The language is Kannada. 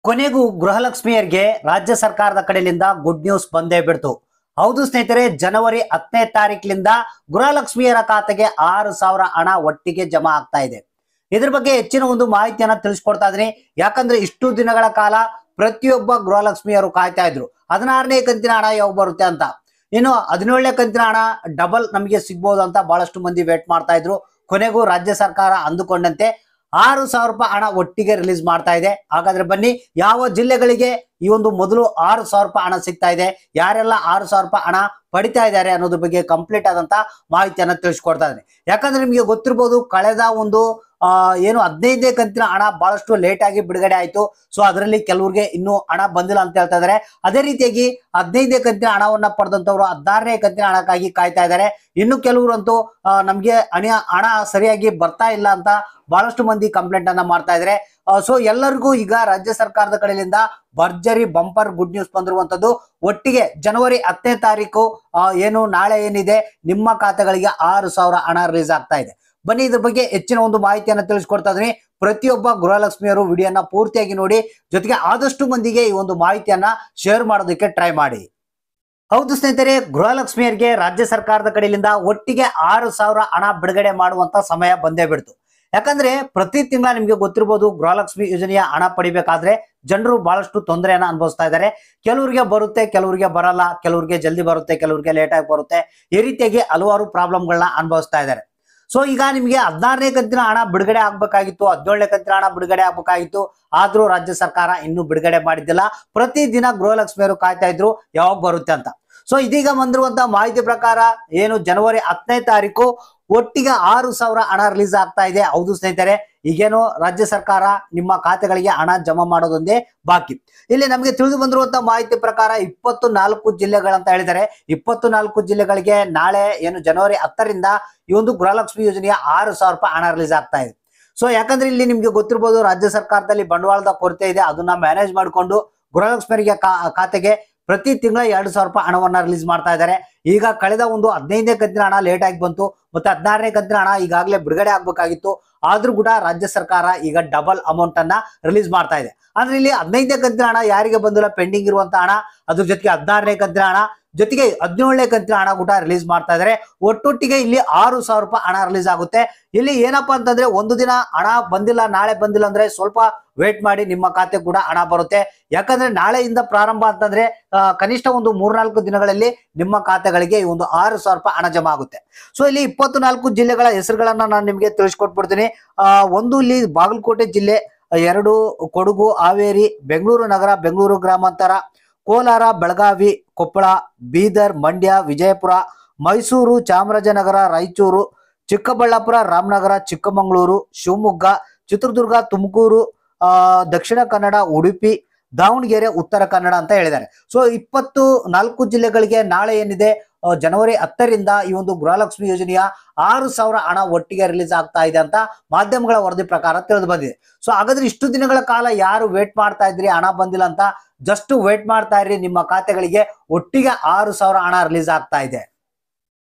ಕೊನೆಗೂ ಗೃಹಲಕ್ಷ್ಮಿಯರಿಗೆ ರಾಜ್ಯ ಸರ್ಕಾರದ ಕಡೆಯಿಂದ ಗುಡ್ ನ್ಯೂಸ್ ಬಂದೇ ಬಿಡ್ತು. ಹೌದು ಸ್ನೇಹಿತರೆ, ಜನವರಿ 10ನೇ ತಾರೀಕಿನಿಂದ ಗೃಹಲಕ್ಷ್ಮಿಯರ ಖಾತೆಗೆ 6,000 ಹಣ ಒಟ್ಟಿಗೆ ಜಮಾ ಆಗ್ತಾ ಇದೆ. ಇದ್ರ ಬಗ್ಗೆ ಹೆಚ್ಚಿನ ಒಂದು ಮಾಹಿತಿಯನ್ನ ತಿಳಿಸ್ಕೊಡ್ತಾ ಇದೀನಿ. ಯಾಕಂದ್ರೆ ಇಷ್ಟು ದಿನಗಳ ಕಾಲ ಪ್ರತಿಯೊಬ್ಬ ಗೃಹಲಕ್ಷ್ಮಿಯರು ಕಾಯ್ತಾ ಇದ್ರು 16ನೇ ಕಂತಿನ ಹಣ ಯಾವಾಗ ಬರುತ್ತೆ ಅಂತ. ಇನ್ನು 17ನೇ ಕಂತಿನ ಹಣ ಡಬಲ್ ನಮಗೆ ಸಿಗ್ಬೋದು ಅಂತ ಬಹಳಷ್ಟು ಮಂದಿ ವೇಟ್ ಮಾಡ್ತಾ ಇದ್ರು. ಕೊನೆಗೂ ರಾಜ್ಯ ಸರ್ಕಾರ ಅಂದುಕೊಂಡಂತೆ 6,000 ರೂಪಾಯಿ ಹಣ ಒಟ್ಟಿಗೆ ರಿಲೀಸ್ ಮಾಡ್ತಾ ಇದೆ. ಹಾಗಾದ್ರೆ ಬನ್ನಿ, ಯಾವ ಜಿಲ್ಲೆಗಳಿಗೆ ಈ ಒಂದು ಮೊದಲು 6,000 ರೂಪಾಯಿ ಹಣ ಸಿಗ್ತಾ ಇದೆ, ಯಾರೆಲ್ಲ 6,000 ರೂಪಾಯಿ ಹಣ ಪಡಿತಾ ಇದ್ದಾರೆ ಅನ್ನೋದ್ರ ಬಗ್ಗೆ ಕಂಪ್ಲೀಟ್ ಆದಂತ ಮಾಹಿತಿಯನ್ನ ತಿಳಿಸ್ಕೊಡ್ತಾ ಇದ್ದೀನಿ. ಯಾಕಂದ್ರೆ ನಿಮಗೆ ಗೊತ್ತಿರಬಹುದು, ಕಳೆದ ಒಂದು 15ನೇ ಕಂತಿನ ಹಣ ಬಹಳಷ್ಟು ಲೇಟ್ ಆಗಿ ಬಿಡುಗಡೆ ಆಯ್ತು. ಸೊ ಅದರಲ್ಲಿ ಕೆಲವರಿಗೆ ಇನ್ನೂ ಹಣ ಬಂದಿಲ್ಲ ಅಂತ ಹೇಳ್ತಾ ಇದ್ದಾರೆ. ಅದೇ ರೀತಿಯಾಗಿ 15ನೇ ಕಂತಿನ ಹಣವನ್ನ ಪಡೆದಂತವ್ರು 16ನೇ ಕಂತಿನ ಹಣಕ್ಕಾಗಿ ಕಾಯ್ತಾ ಇದ್ದಾರೆ. ಇನ್ನು ಕೆಲವರಂತೂ ನಮ್ಗೆ ಹಣ ಸರಿಯಾಗಿ ಬರ್ತಾ ಇಲ್ಲ ಅಂತ ಬಹಳಷ್ಟು ಮಂದಿ ಕಂಪ್ಲೇಂಟ್ ಅನ್ನ ಮಾಡ್ತಾ ಇದ್ದಾರೆ. ಸೊ ಎಲ್ಲರಿಗೂ ಈಗ ರಾಜ್ಯ ಸರ್ಕಾರದ ಕಡೆಯಿಂದ ಭರ್ಜರಿ ಬಂಪರ್ ಗುಡ್ ನ್ಯೂಸ್ ಬಂದಿರುವಂತದ್ದು. ಒಟ್ಟಿಗೆ ಜನವರಿ 10ನೇ ತಾರೀಕು ಏನು ನಾಳೆ ಏನಿದೆ, ನಿಮ್ಮ ಖಾತೆಗಳಿಗೆ 6,000 ಹಣ ರಿಲೀಸ್ ಆಗ್ತಾ ಇದೆ. ಬನ್ನಿ, ಇದ್ರ ಬಗ್ಗೆ ಹೆಚ್ಚಿನ ಒಂದು ಮಾಹಿತಿಯನ್ನ ತಿಳಿಸ್ಕೊಡ್ತಾ ಇದೀನಿ. ಪ್ರತಿಯೊಬ್ಬ ಗೃಹಲಕ್ಷ್ಮಿಯರು ವಿಡಿಯೋನ ಪೂರ್ತಿಯಾಗಿ ನೋಡಿ, ಜೊತೆಗೆ ಆದಷ್ಟು ಮಂದಿಗೆ ಈ ಒಂದು ಮಾಹಿತಿಯನ್ನ ಶೇರ್ ಮಾಡೋದಕ್ಕೆ ಟ್ರೈ ಮಾಡಿ. ಹೌದು ಸ್ನೇಹಿತರೆ, ಗೃಹಲಕ್ಷ್ಮಿಯರಿಗೆ ರಾಜ್ಯ ಸರ್ಕಾರದ ಕಡೆಯಿಂದ ಒಟ್ಟಿಗೆ 6,000 ಹಣ ಬಿಡುಗಡೆ ಮಾಡುವಂತ ಸಮಯ ಬಂದೇ ಬಿಡ್ತು. ಯಾಕಂದ್ರೆ ಪ್ರತಿ ತಿಂಗಳ ನಿಮ್ಗೆ ಗೊತ್ತಿರಬಹುದು, ಗೃಹಲಕ್ಷ್ಮಿ ಯೋಜನೆಯ ಹಣ ಪಡಿಬೇಕಾದ್ರೆ ಜನರು ಬಹಳಷ್ಟು ತೊಂದರೆಯನ್ನ ಅನುಭವಿಸ್ತಾ ಇದ್ದಾರೆ. ಕೆಲವರಿಗೆ ಬರುತ್ತೆ, ಕೆಲವರಿಗೆ ಬರಲ್ಲ, ಕೆಲವರಿಗೆ ಜಲ್ದಿ ಬರುತ್ತೆ, ಕೆಲವರಿಗೆ ಲೇಟ್ ಆಗಿ ಬರುತ್ತೆ. ಈ ರೀತಿಯಾಗಿ ಹಲವಾರು ಪ್ರಾಬ್ಲಮ್ಗಳನ್ನ ಅನುಭವಿಸ್ತಾ ಇದ್ದಾರೆ. ಸೊ ಈಗ ನಿಮಗೆ 16ನೇ ಕಂತಿನ ಹಣ ಬಿಡುಗಡೆ ಆಗ್ಬೇಕಾಗಿತ್ತು, 17ನೇ ಕಂತಿನ ಹಣ ಬಿಡುಗಡೆ ಆಗ್ಬೇಕಾಗಿತ್ತು. ಆದ್ರೂ ರಾಜ್ಯ ಸರ್ಕಾರ ಇನ್ನೂ ಬಿಡುಗಡೆ ಮಾಡಿದ್ದಿಲ್ಲ. ಪ್ರತಿದಿನ ಗೃಹಲಕ್ಷ್ಮಿಯರು ಕಾಯ್ತಾ ಇದ್ರು ಯಾವಾಗ ಬರುತ್ತೆ ಅಂತ. ಸೊ ಇದೀಗ ಬಂದಿರುವಂತ ಮಾಹಿತಿ ಪ್ರಕಾರ ಏನು ಜನವರಿ 10ನೇ ತಾರೀಕು ಒಟ್ಟಿಗೆ 6,000 ಹಣ ರಿಲೀಸ್ ಆಗ್ತಾ ಇದೆ. ಹೌದು ಸ್ನೇಹಿತರೆ, ಈಗೇನು ರಾಜ್ಯ ಸರ್ಕಾರ ನಿಮ್ಮ ಖಾತೆಗಳಿಗೆ ಹಣ ಜಮಾ ಮಾಡೋದೊಂದೇ ಬಾಕಿ. ಇಲ್ಲಿ ನಮಗೆ ತಿಳಿದು ಬಂದಿರುವಂತ ಮಾಹಿತಿ ಪ್ರಕಾರ 24 ಜಿಲ್ಲೆಗಳಂತ ಹೇಳಿದ್ದಾರೆ. 24 ಜಿಲ್ಲೆಗಳಿಗೆ ನಾಳೆ ಏನು ಜನವರಿ 10ರಿಂದ ಈ ಒಂದು ಗೃಹಲಕ್ಷ್ಮಿ ಯೋಜನೆಯ 6,000 ರೂಪಾಯಿ ಹಣ ರಿಲೀಸ್ ಆಗ್ತಾ ಇದೆ. ಸೊ ಯಾಕಂದ್ರೆ ಇಲ್ಲಿ ನಿಮ್ಗೆ ಗೊತ್ತಿರಬಹುದು, ರಾಜ್ಯ ಸರ್ಕಾರದಲ್ಲಿ ಬಂಡವಾಳದ ಕೊರತೆ ಇದೆ. ಅದನ್ನ ಮ್ಯಾನೇಜ್ ಮಾಡಿಕೊಂಡು ಗೃಹಲಕ್ಷ್ಮಿಯರಿಗೆ ಖಾತೆಗೆ ಪ್ರತಿ ತಿಂಗಳ 2,000 ರೂಪಾಯಿ ಹಣವನ್ನ ರಿಲೀಸ್ ಮಾಡ್ತಾ ಇದ್ದಾರೆ. ಈಗ ಕಳೆದ ಒಂದು 15ನೇ ಕಂತಿನ ಹಣ ಲೇಟ್ ಆಗಿ ಬಂತು, ಮತ್ತೆ 16ನೇ ಕಂತಿನ ಹಣ ಈಗಾಗಲೇ ಬಿಡುಗಡೆ ಆಗ್ಬೇಕಾಗಿತ್ತು. ಆದ್ರೂ ಕೂಡ ರಾಜ್ಯ ಸರ್ಕಾರ ಈಗ ಡಬಲ್ ಅಮೌಂಟ್ ಅನ್ನ ರಿಲೀಸ್ ಮಾಡ್ತಾ ಇದೆ. ಅಂದ್ರೆ ಇಲ್ಲಿ 15ನೇ ಕಂತಿನ ಹಣ ಯಾರಿಗೆ ಬಂದಿಲ್ಲ, ಪೆಂಡಿಂಗ್ ಇರುವಂತ ಹಣ, ಅದ್ರ ಜೊತೆಗೆ 16ನೇ ಕಂತಿನ ಹಣ, ಜೊತೆಗೆ 17ನೇ ಕಂತಿನ ಹಣ ಕೂಡ ರಿಲೀಸ್ ಮಾಡ್ತಾ ಇದ್ದಾರೆ. ಒಟ್ಟೊಟ್ಟಿಗೆ ಇಲ್ಲಿ 6,000 ರೂಪಾಯಿ ಹಣ ರಿಲೀಸ್ ಆಗುತ್ತೆ. ಇಲ್ಲಿ ಏನಪ್ಪಾ ಅಂತಂದ್ರೆ, ಒಂದು ದಿನ ಹಣ ಬಂದಿಲ್ಲ, ನಾಳೆ ಬಂದಿಲ್ಲ ಅಂದ್ರೆ ಸ್ವಲ್ಪ ವೇಟ್ ಮಾಡಿ, ನಿಮ್ಮ ಖಾತೆ ಕೂಡ ಹಣ ಬರುತ್ತೆ. ಯಾಕಂದ್ರೆ ನಾಳೆಯಿಂದ ಪ್ರಾರಂಭ ಅಂತಂದ್ರೆ ಕನಿಷ್ಠ ಒಂದು 3-4 ದಿನಗಳಲ್ಲಿ ನಿಮ್ಮ ಖಾತೆಗಳಿಗೆ ಈ ಒಂದು 6,000 ರೂಪಾಯಿ ಹಣ ಜಮಾ ಆಗುತ್ತೆ. ಸೊ ಇಲ್ಲಿ 24 ಜಿಲ್ಲೆಗಳ ಹೆಸರುಗಳನ್ನ ನಾನು ನಿಮಗೆ ತಿಳಿಸ್ಕೊಟ್ಬಿಡ್ತೀನಿ. ಒಂದು ಇಲ್ಲಿ ಬಾಗಲಕೋಟೆ ಜಿಲ್ಲೆ, 2 ಕೊಡಗು, ಹಾವೇರಿ, ಬೆಂಗಳೂರು ನಗರ, ಬೆಂಗಳೂರು ಗ್ರಾಮಾಂತರ, ಕೋಲಾರ, ಬೆಳಗಾವಿ, ಕೊಪ್ಪಳ, ಬೀದರ್, ಮಂಡ್ಯ, ವಿಜಯಪುರ, ಮೈಸೂರು, ಚಾಮರಾಜನಗರ, ರಾಯಚೂರು, ಚಿಕ್ಕಬಳ್ಳಾಪುರ, ರಾಮನಗರ, ಚಿಕ್ಕಮಗಳೂರು, ಶಿವಮೊಗ್ಗ, ಚಿತ್ರದುರ್ಗ, ತುಮಕೂರು, ದಕ್ಷಿಣ ಕನ್ನಡ, ಉಡುಪಿ, ದಾವಣಗೆರೆ, ಉತ್ತರ ಕನ್ನಡ ಅಂತ ಹೇಳಿದ್ದಾರೆ. ಸೊ 24 ಜಿಲ್ಲೆಗಳಿಗೆ ನಾಳೆ ಏನಿದೆ ಜನವರಿ 10ರಿಂದ ಈ ಒಂದು ಗೃಹಲಕ್ಷ್ಮಿ ಯೋಜನೆಯ 6,000 ಹಣ ಒಟ್ಟಿಗೆ ರಿಲೀಸ್ ಆಗ್ತಾ ಇದೆ ಅಂತ ಮಾಧ್ಯಮಗಳ ವರದಿ ಪ್ರಕಾರ ತಿಳಿದು ಬಂದಿದೆ. ಸೊ ಹಾಗಾದ್ರೆ ಇಷ್ಟು ದಿನಗಳ ಕಾಲ ಯಾರು ವೇಟ್ ಮಾಡ್ತಾ ಇದ್ರಿ ಹಣ ಬಂದಿಲ್ಲ ಅಂತ, ಜಸ್ಟ್ ವೇಟ್ ಮಾಡ್ತಾ ಇರ್ರಿ, ನಿಮ್ಮ ಖಾತೆಗಳಿಗೆ ಒಟ್ಟಿಗೆ 6,000 ಹಣ ರಿಲೀಸ್ ಆಗ್ತಾ ಇದೆ.